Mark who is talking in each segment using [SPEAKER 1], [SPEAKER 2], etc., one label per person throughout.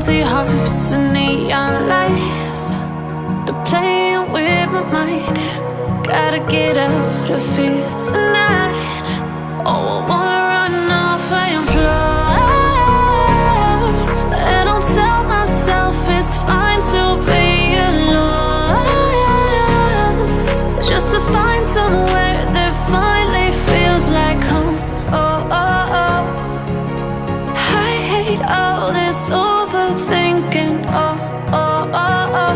[SPEAKER 1] empty hearts and neon lights. They're playing with my mind. Gotta get out of here tonight. Oh, I wanna run off and fly. And I'll tell myself it's fine to be alone, just to find somewhere that finally feels like home. Oh, oh, oh. I hate all this overthinking. Oh, oh, oh, oh.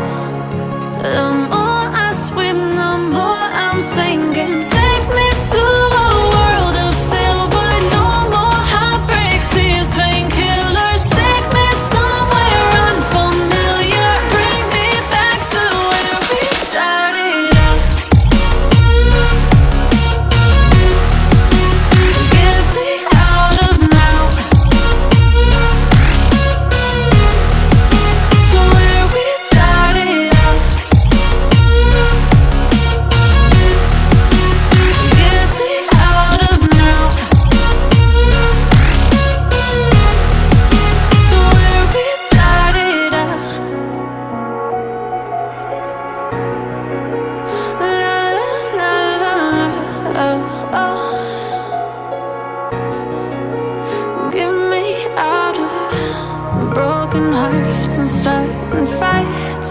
[SPEAKER 1] The more I swim, the more I'm sinking. Take me to a world of silver. No more heartbreaks, tears, painkillers. Take me somewhere unfamiliar. Bring me back to where we started out. Get me out of now, to where we started out. Get me out of now, to where we started out. La la la la la, oh, oh. Get me out of broken hearts and starting fights,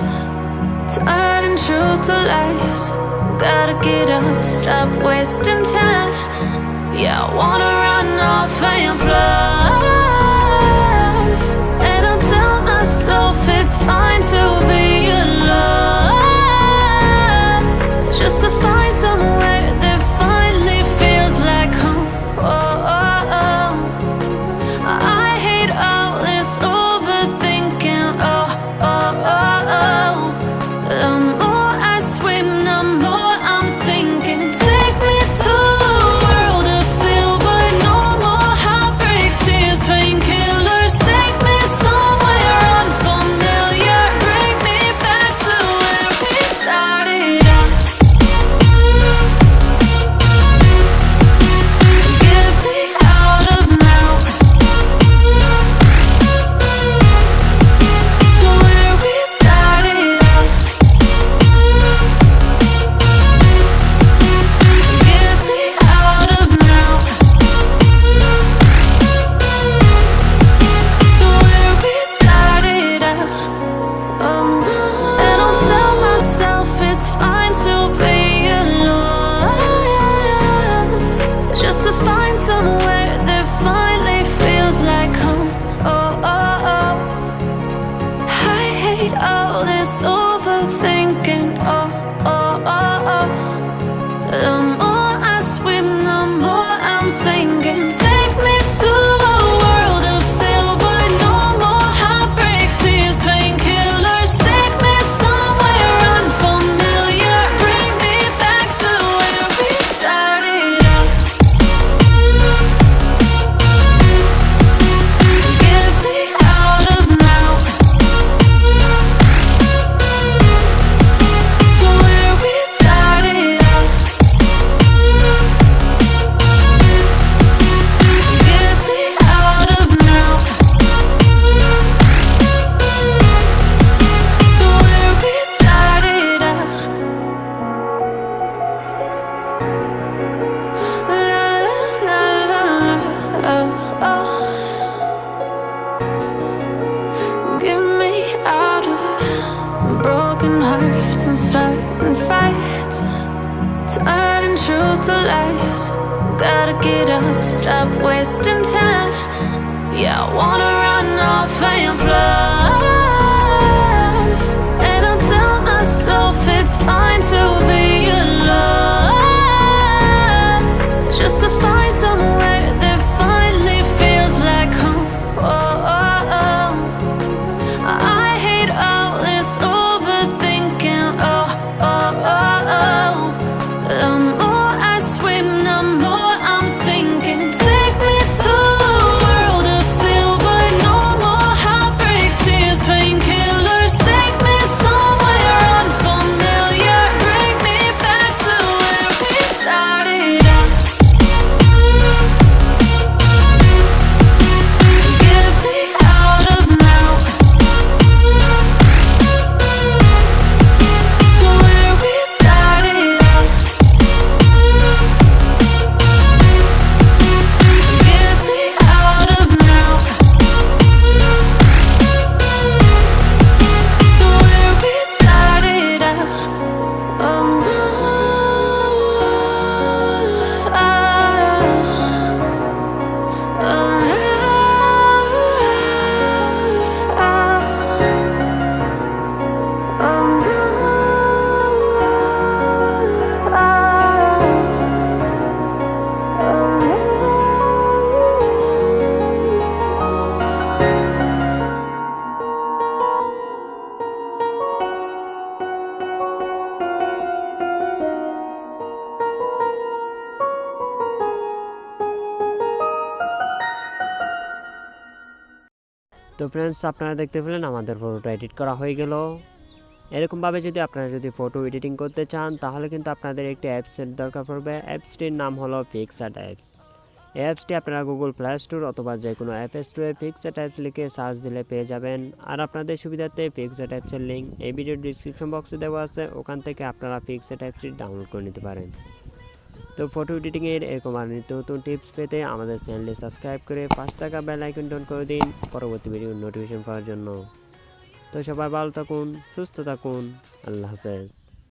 [SPEAKER 1] turning truth to lies. Gotta get up, stop wasting time. Yeah, I wanna run off and fly. And I'll tell myself it's fine to be alone, just to find somewhere that finally feels like home. Oh, oh, oh. I hate all this overthinking. Oh, oh, oh, oh. The more I swim, the more I'm sinking. Take me to a world of silver. No more heartbreaks, tears, painkillers. Take me somewhere unfamiliar. Bring me back to where we started out. Get me out of now, to where we started out. Get me out of now, to where we started out. Oh no. And I'll tell myself it's fine to be alone, just to find somewhere that finally feels like home. Oh, oh, oh. I hate all this overthinking. Oh, oh, oh, oh. The more I swim, the more I'm sinking. Take me to a world of silver. No more heartbreaks, tears, painkillers. Take me somewhere unfamiliar. Bring me back to where we started out. Get me out of now, to where we started out. Get me out of now, to where we started out. La la la la la, oh, oh. Get me out of broken hearts and starting fights, turning truth to lies. Gotta get up, stop wasting time. Yeah, I wanna run off and fly. And I'll tell myself it's fine to be alone, just to find somewhere that finally feels like home. Oh, oh, oh. I hate all this overthinking. Oh, oh, oh, oh. The more I swim, the more I'm sinking. Take me to a world of silver. No more heartbreaks, tears,
[SPEAKER 2] তো friends, আপনারা দেখতে পেলেন আমাদের ফটোটা edit করা হয়ে গেল। এরকমভাবে যদি আপনারা ফটো এডিটিং করতে চান তাহলে কিন্তু আপনাদের একটি অ্যাপসের দরকার পড়বে। অ্যাপসটির নাম হলো পিকসার্ট অ্যাপস। এই অ্যাপসটি আপনারা গুগল প্লে স্টোর অথবা যে কোনো অ্যাপ স্টোরে পিকসার্ট অ্যাপস লিখে সার্চ দিলে পেয়ে যাবেন। আর আপনাদের সুবিধার্থে পিকসার্ট অ্যাপসের লিঙ্ক এই ভিডিওর ডিসক্রিপশন বক্সে দেওয়া আছে, ওখান থেকে আপনারা পিকসার্ট অ্যাপসটি ডাউনলোড করে নিতে পারেন। তো ফটো এডিটিংয়ের এরকম আর নিত্য নতুন টিপস পেতে আমাদের চ্যানেলটি সাবস্ক্রাইব করে 5 টাকা বেল আইকন অন করে দিন পরবর্তী ভিডিওর নোটিফিকেশন পাওয়ার জন্য। তো সবাই ভালো থাকুন, সুস্থ থাকুন, আল্লাহ হাফেজ।